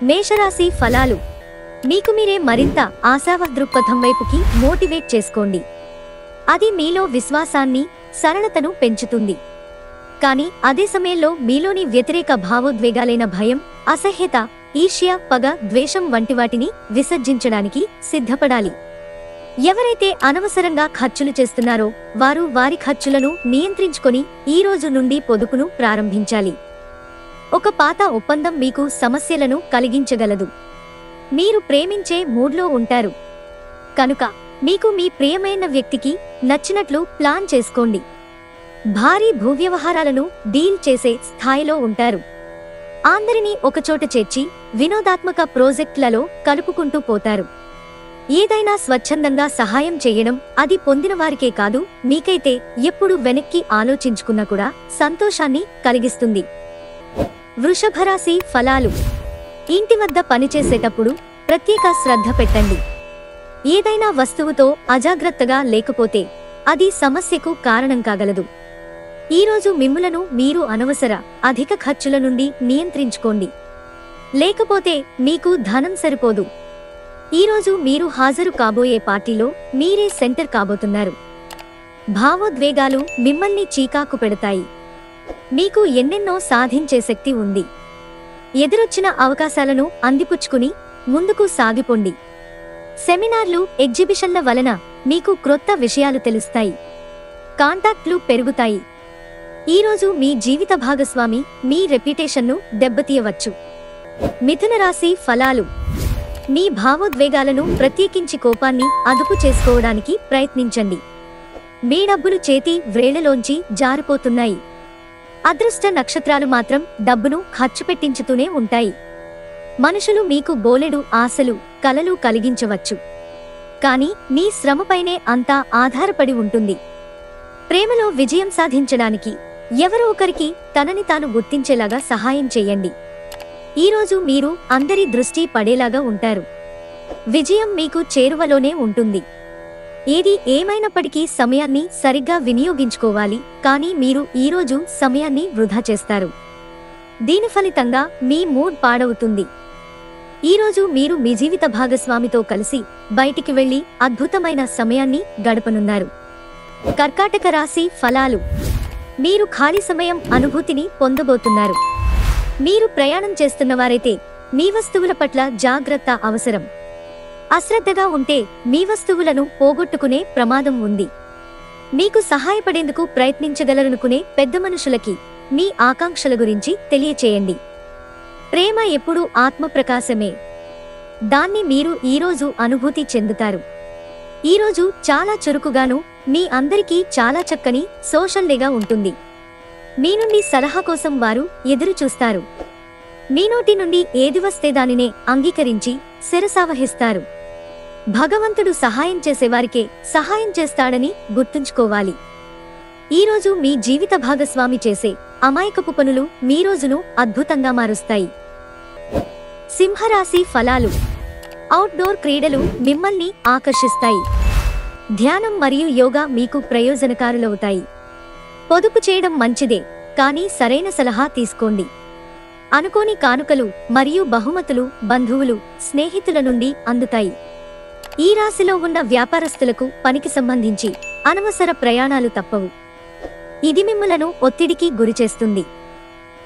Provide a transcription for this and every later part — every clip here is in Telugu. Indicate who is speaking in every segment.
Speaker 1: మేషరాశి ఫలాలు. మీకు మీరే మరింత ఆశావాద దృక్పథం వైపుకి మోటివేట్ చేసుకోండి. అది మీలో విశ్వాసాన్ని, సరళతను పెంచుతుంది. కానీ అదే సమయంలో మీలోని వ్యతిరేక భావోద్వేగాలైన భయం, అసహ్యత, ఈర్ష్య, పగ, ద్వేషం వంటి వాటిని విసర్జించడానికి సిద్ధపడాలి. ఎవరైతే అనవసరంగా ఖర్చులు చేస్తున్నారో వారు వారి ఖర్చులను నియంత్రించుకొని ఈ రోజు నుండి పొదుపును ప్రారంభించాలి. ఒక పాత ఒప్పందం మీకు సమస్యలను కలిగించగలదు. మీరు ప్రేమించే మూడ్లో ఉంటారు కనుక మీకు మీ ప్రియమైన వ్యక్తికి నచ్చినట్లు ప్లాన్ చేసుకోండి. భారీ భూవ్యవహారాలను డీల్ చేసే స్థాయిలో ఉంటారు. అందరినీ ఒకచోట చేర్చి వినోదాత్మక ప్రాజెక్టులలో కలుపుకుంటూ పోతారు. ఏదైనా స్వచ్ఛందంగా సహాయం చేయడం అది పొందినవారికే కాదు, మీకైతే ఎప్పుడు వెనక్కి ఆలోచించుకున్నా కూడా సంతోషాన్ని కలిగిస్తుంది. వృషభరాశి ఫలాలు. ఇంటి వద్ద పనిచేసేటప్పుడు ప్రత్యేక శ్రద్ధ పెట్టండి. ఏదైనా వస్తువుతో అజాగ్రత్తగా లేకపోతే అది సమస్యకు కారణం కాగలదు. ఈరోజు మిమ్ములను మీరు అనవసర అధిక ఖర్చుల నుండి నియంత్రించుకోండి. లేకపోతే మీకు ధనం సరిపోదు. ఈరోజు మీరు హాజరు కాబోయే పార్టీలో మీరే సెంటర్ కాబోతున్నారు. భావోద్వేగాలు మిమ్మల్ని చీకాకు పెడతాయి. మీకు ఎన్నెన్నో సాధించే శక్తి ఉంది. ఎదురొచ్చిన అవకాశాలను అందిపుచ్చుకుని ముందుకు సాగిపోండి. సెమినార్లు, ఎగ్జిబిషన్ల వలన మీకు క్రొత్త విషయాలు తెలుస్తాయి. కాంటాక్ట్లు పెరుగుతాయి. ఈరోజు మీ జీవిత భాగస్వామి మీ రెప్యుటేషన్ను దెబ్బతీయవచ్చు. మిథున రాశి ఫలాలు. మీ భావోద్వేగాలను, ప్రత్యేకించి కోపాన్ని అదుపు చేసుకోవడానికి ప్రయత్నించండి. మీ డబ్బులు చేతి వ్రేళ్లలోంచి జారిపోతున్నాయి. అదృష్ట నక్షత్రాలు మాత్రం డబ్బును ఖర్చు పెట్టించుతూనే ఉంటాయి. మనుషులు మీకు బోలెడు ఆశలు, కలలు కలిగించవచ్చు. కానీ మీ శ్రమపైనే అంతా ఆధారపడి ఉంటుంది. ప్రేమలో విజయం సాధించడానికి ఎవరో ఒకరికి తనని తాను గుర్తించేలాగా సహాయం చేయండి. ఈరోజు మీరు అందరి దృష్టి పడేలాగా ఉంటారు. విజయం మీకు చేరువలోనే ఉంటుంది. ఏది ఏమైనప్పటికీ సమయాన్ని సరిగ్గా వినియోగించుకోవాలి. కానీ మీరు ఈరోజు సమయాన్ని వృధా చేస్తారు. దీని ఫలితంగా మీ మూడ్ పాడవుతుంది. ఈరోజు మీరు మీ జీవిత భాగస్వామితో కలిసి బయటికి వెళ్లి అద్భుతమైన సమయాన్ని గడపనున్నారు. కర్కాటక రాశి ఫలాలు. మీరు ఖాళీ సమయం అనుభూతిని పొందబోతున్నారు. మీరు ప్రయాణం చేస్తున్నవారైతే మీ వస్తువుల పట్ల జాగ్రత్త అవసరం. అశ్రద్ధగా ఉంటే మీ వస్తువులను పోగొట్టుకునే ప్రమాదం ఉంది. మీకు సహాయపడేందుకు ప్రయత్నించగలరనుకునే పెద్ద మనుషులకి మీ ఆకాంక్షల గురించి తెలియచేయండి. ప్రేమ ఎప్పుడూ ఆత్మప్రకాశమే. దాన్ని మీరు ఈరోజు అనుభూతి చెందుతారు. ఈరోజు చాలా చురుకుగాను, మీ అందరికీ చాలా చక్కని సోషల్ డేగా ఉంటుంది. మీ నుండి సలహా కోసం వారు ఎదురు చూస్తారు. మీ నోటి నుండి ఏది వస్తే దానినే అంగీకరించి శిరసావహిస్తారు. భగవంతుడు సహాయం చేసేవారికే సహాయం చేస్తాడని గుర్తుంచుకోవాలి. ఈరోజు మీ జీవిత భాగస్వామి చేసే అమాయకపు పనులు మీ రోజును అద్భుతంగా మారుస్తాయి. సింహరాశి ఫలాలు. అవుట్డోర్ క్రీడలు మిమ్మల్ని ఆకర్షిస్తాయి. ధ్యానం మరియు యోగా మీకు ప్రయోజనకారులవుతాయి. పొదుపు చేయడం మంచిదే, కానీ సరైన సలహా తీసుకోండి. అనుకోని కానుకలు మరియు బహుమతులు బంధువులు, స్నేహితుల నుండి అందుతాయి. ఈ రాశిలో ఉన్న వ్యాపారస్తులకు పనికి సంబంధించి అనవసర ప్రయాణాలు తప్పవు. ఇది మిమ్ములను ఒత్తిడికి గురిచేస్తుంది.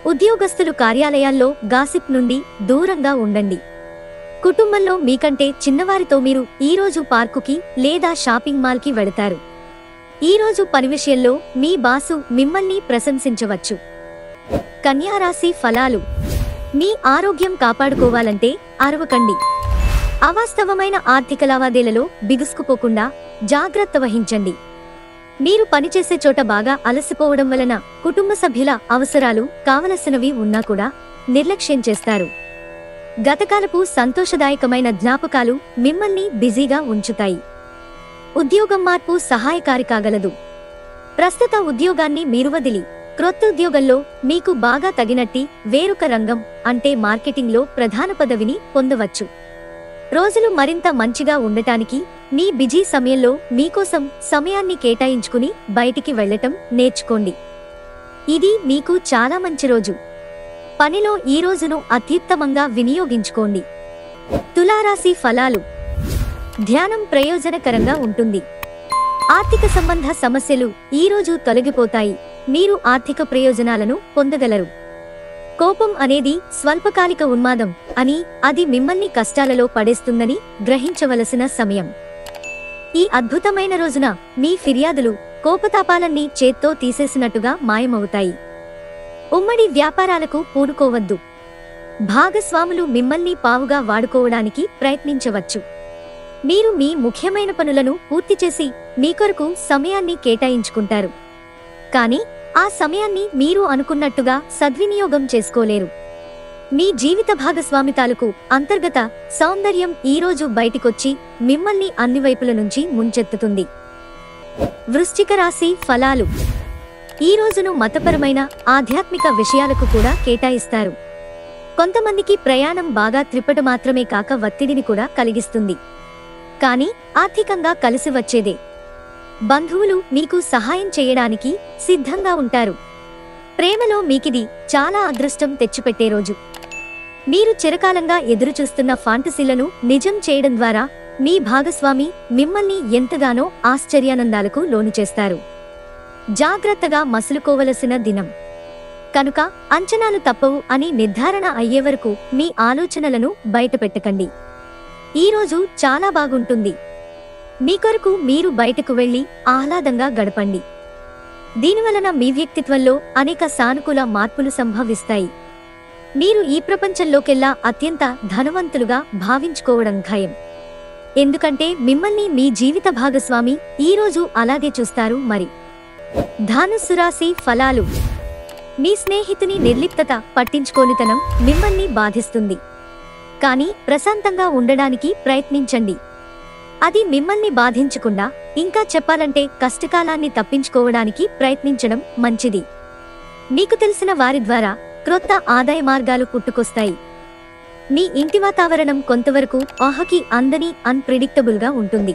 Speaker 1: ఉద్యోగస్తులు కార్యాలయాల్లో గాసిప్ నుండి దూరంగా ఉండండి. కుటుంబంలో మీకంటే చిన్నవారితో మీరు ఈరోజు పార్కుకి లేదా షాపింగ్ మాల్కి వెళతారు. ఈరోజు పని విషయంలో మీ బాసు మిమ్మల్ని ప్రశంసించవచ్చు. కన్యారాశి ఫలాలు. మీ ఆరోగ్యం కాపాడుకోవాలంటే అరవకండి. అవాస్తవమైన ఆర్థిక లావాదేవీలలో బిగుసుకుపోకుండా జాగ్రత్త వహించండి. మీరు పనిచేసే చోట బాగా అలసిపోవడం వలన కుటుంబ సభ్యుల అవసరాలు కావలసినవి ఉన్నా కూడా నిర్లక్ష్యం చేస్తారు. గతకాలపు సంతోషదాయకమైన జ్ఞాపకాలు మిమ్మల్ని బిజీగా ఉంచుతాయి. ఉద్యోగం మార్పు సహాయకారి కాగలదు. ప్రస్తుత ఉద్యోగాన్ని మీరు వదిలి క్రొత్త ఉద్యోగంలో మీకు బాగా తగినట్టి వేరొక రంగం అంటే మార్కెటింగ్లో ప్రధాన పదవిని పొందవచ్చు. రోజులు మరింత మంచిగా ఉండటానికి మీ బిజీ సమయంలో మీకోసం సమయాన్ని కేటాయించుకుని బయటికి వెళ్లటం నేర్చుకోండి. ఇది మీకు చాలా మంచి రోజు. పనిలో ఈ రోజును అత్యుత్తమంగా వినియోగించుకోండి. తులారాశి ఫలాలు. ధ్యానం ప్రయోజనకరంగా ఉంటుంది. ఆర్థిక సంబంధ సమస్యలు ఈ రోజు తొలగిపోతాయి. మీరు ఆర్థిక ప్రయోజనాలను పొందగలరు. కోపం అనేది స్వల్పకాలిక ఉన్మాదం అని, అది మిమ్మల్ని కష్టాలలో పడేస్తుందని గ్రహించవలసిన సమయం. ఈ అద్భుతమైన రోజున మీ ఫిర్యాదులు, కోపతాపాలన్నీ చేత్తో తీసేసినట్టుగా మాయమవుతాయి. ఉమ్మడి వ్యాపారాలకు పూనుకోవద్దు. భాగస్వాములు మిమ్మల్ని పావుగా వాడుకోవడానికి ప్రయత్నించవచ్చు. మీరు మీ ముఖ్యమైన పనులను పూర్తి చేసి మీ కొరకు సమయాన్ని కేటాయించుకుంటారు. కానీ ఆ సమయాన్ని మీరు అనుకున్నట్టుగా సద్వినియోగం చేసుకోలేరు. మీ జీవిత భాగస్వామి తాలూకు అంతర్గత సౌందర్యం ఈరోజు బయటికొచ్చి మిమ్మల్ని అన్ని వైపుల నుంచి ముంచెత్తుతుంది. వృశ్చిక రాశి ఫలాలు. ఈ రోజును మతపరమైన, ఆధ్యాత్మిక విషయాలకు కూడా కేటాయిస్తారు. కొంతమందికి ప్రయాణం బాగా త్రిప్పట మాత్రమే కాక ఒత్తిడిని కూడా కలిగిస్తుంది. కానీ ఆర్థికంగా కలిసి వచ్చేదే. బంధువులు మీకు సహాయం చేయడానికి సిద్ధంగా ఉంటారు. ప్రేమలో మీకిది చాలా అదృష్టం తెచ్చిపెట్టే రోజు. మీరు చిరకాలంగా ఎదురుచూస్తున్న ఫాంటసీలను నిజం చేయడం ద్వారా మీ భాగస్వామి మిమ్మల్ని ఎంతగానో ఆశ్చర్యానందాలకు లోను చేస్తారు. జాగ్రత్తగా మసులుకోవలసిన దినం కనుక అంచనాలు తప్పవు అని నిర్ధారణ అయ్యే వరకు మీ ఆలోచనలను బయటపెట్టకండి. ఈరోజు చాలా బాగుంటుంది. మీ కొరకు మీరు బయటకు వెళ్లి ఆహ్లాదంగా గడపండి. దీనివలన మీ వ్యక్తిత్వంలో అనేక సానుకూల మార్పులు సంభవిస్తాయి. మీరు ఈ ప్రపంచంలోకెల్లా అత్యంత ధనవంతులుగా భావించుకోవడం ఖాయం. ఎందుకంటే మిమ్మల్ని మీ జీవిత భాగస్వామి ఈరోజు అలాగే చూస్తారు. మరి ధనుస్సు రాశి ఫలాలు. మీ స్నేహితుని నిర్లిప్తత, పట్టించుకోనితనం మిమ్మల్ని బాధిస్తుంది. కానీ ప్రశాంతంగా ఉండడానికి ప్రయత్నించండి. అది మిమ్మల్ని బాధించకుండా, ఇంకా చెప్పాలంటే కష్టకాలాన్ని తప్పించుకోవడానికి ప్రయత్నించడం మంచిది. మీకు తెలిసిన వారి ద్వారా క్రొత్త ఆదాయ మార్గాలు పుట్టుకొస్తాయి. మీ ఇంటి వాతావరణం కొంతవరకు ఊహకి అందని అన్ప్రెడిక్టబుల్గా ఉంటుంది.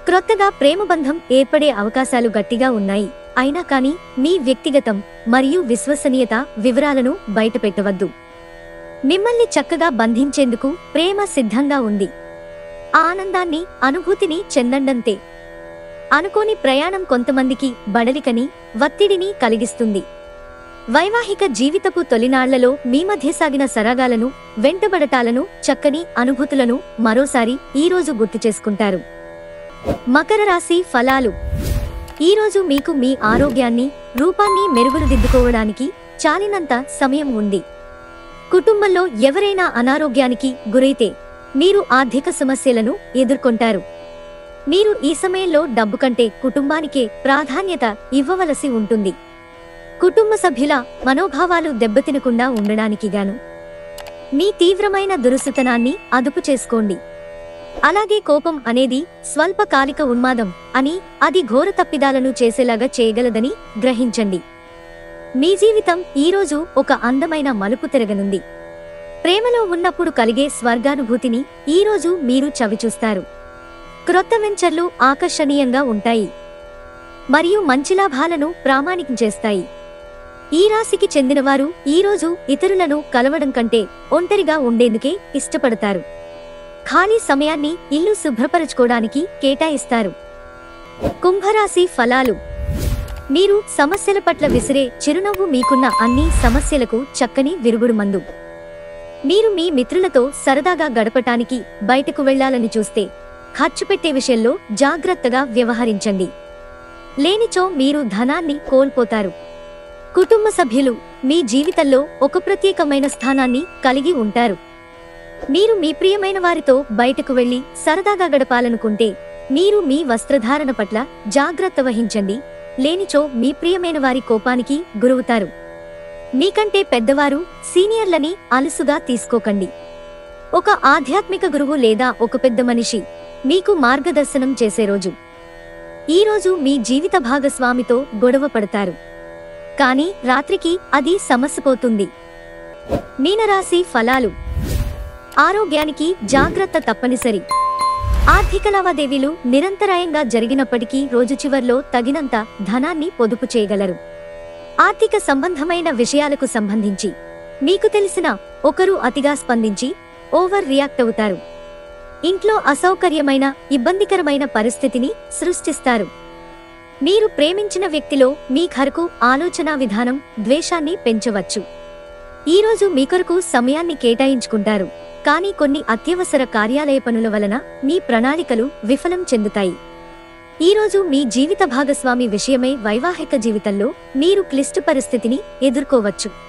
Speaker 1: క్రొత్తగా ప్రేమబంధం ఏర్పడే అవకాశాలు గట్టిగా ఉన్నాయి. అయినా కానీ మీ వ్యక్తిగతం మరియు విశ్వసనీయత వివరాలను బయటపెట్టవద్దు. మిమ్మల్ని చక్కగా బంధించేందుకు ప్రేమ సిద్ధంగా ఉంది. ఆ ఆనందాన్ని, అనుభూతిని చెందండంతే. అనుకోని ప్రయాణం కొంతమందికి బడలికని, ఒత్తిడిని కలిగిస్తుంది. వైవాహిక జీవితపు తొలినాళ్లలో మీ మధ్య సాగిన సరాగాలను, వెంటబడటాలను, చక్కని అనుభూతులను మరోసారి ఈరోజు గుర్తు చేసుకుంటారు. మకర రాశి ఫలాలు. ఈరోజు మీకు మీ ఆరోగ్యాన్ని, రూపాన్ని మెరుగుదిద్దుకోవడానికి చాలినంత సమయం ఉంది. కుటుంబంలో ఎవరైనా అనారోగ్యానికి గురైతే మీరు ఆర్థిక సమస్యలను ఎదుర్కొంటారు. మీరు ఈ సమయంలో డబ్బు కంటే కుటుంబానికే ప్రాధాన్యత ఇవ్వవలసి ఉంటుంది. కుటుంబ సభ్యుల మనోభావాలు దెబ్బతినకుండా ఉండడానికి గాను మీ తీవ్రమైన దురుసుతనాన్ని అదుపు చేసుకోండి. అలాగే కోపం అనేది స్వల్పకాలిక ఉన్మాదం అని, అది ఘోర తప్పిదాలను చేసేలాగా చేయగలదని గ్రహించండి. మీ జీవితం ఈరోజు ఒక అందమైన మలుపు తిరగనుంది. ప్రేమలో ఉన్నప్పుడు కలిగే స్వర్గానుభూతిని ఈరోజు మీరు చవిచూస్తారు. క్రొత్త వెంచర్లు ఆకర్షణీయంగా ఉంటాయి మరియు మంచి లాభాలను ప్రామాణికం చేస్తాయి. ఈ రాశికి చెందినవారు ఈరోజు ఇతరులను కలవడం కంటే ఒంటరిగా ఉండేందుకే ఇష్టపడతారు. ఖాళీ సమయాన్ని ఇల్లు శుభ్రపరచుకోవడానికి కేటాయిస్తారు. కుంభరాశి ఫలాలు. మీరు సమస్యల పట్ల విసిరే చిరునవ్వు మీకున్న అన్ని సమస్యలకు చక్కని విరుగుడు మందు. మీరు మీ మిత్రులతో సరదాగా గడపటానికి బయటకు వెళ్లాలని చూస్తే ఖర్చు పెట్టే విషయంలో జాగ్రత్తగా వ్యవహరించండి. లేనిచో మీరు ధనాన్ని కోల్పోతారు. కుటుంబ సభ్యులు మీ జీవితంలో ఒక ప్రత్యేకమైన స్థానాన్ని కలిగి ఉంటారు. మీరు మీ ప్రియమైన వారితో బయటకు వెళ్లి సరదాగా గడపాలనుకుంటే మీరు మీ వస్త్రధారణ పట్ల జాగ్రత్త వహించండి. లేనిచో మీ ప్రియమైన వారి కోపానికి గురవుతారు. మీకంటే పెద్దవారు, సీనియర్లని అలుసుగా తీసుకోకండి. ఒక ఆధ్యాత్మిక గురువు లేదా ఒక పెద్ద మనిషి మీకు మార్గదర్శనం చేసే రోజు. ఈరోజు మీ జీవిత భాగస్వామితో గొడవ పడతారు. కానీ రాత్రికి అది సమసిపోతుంది. మీనరాశి ఫలాలు. ఆరోగ్యానికి జాగ్రత్త తప్పనిసరి. ఆర్థిక లావాదేవీలు నిరంతరాయంగా జరిగినప్పటికీ రోజు చివర్లో తగినంత ధనాన్ని పొదుపు చేయగలరు. ఆర్థిక సంబంధమైన విషయాలకు సంబంధించి మీకు తెలిసిన ఒకరు అతిగా స్పందించి ఓవర్ రియాక్ట్ అవుతారు. ఇంట్లో అసౌకర్యమైన, ఇబ్బందికరమైన పరిస్థితిని సృష్టిస్తారు. మీరు ప్రేమించిన వ్యక్తిలో మీ కొరకు ఆలోచనా విధానం ద్వేషాన్ని పెంచవచ్చు. ఈరోజు మీ కొరకు సమయాన్ని కేటాయించుకుంటారు, కానీ కొన్ని అత్యవసర కార్యాలయ పనుల వలన మీ ప్రణాళికలు విఫలం చెందుతాయి. ఈరోజు మీ జీవిత భాగస్వామి విషయమై వైవాహిక జీవితంలో మీరు క్లిష్ట పరిస్థితిని ఎదుర్కోవచ్చు.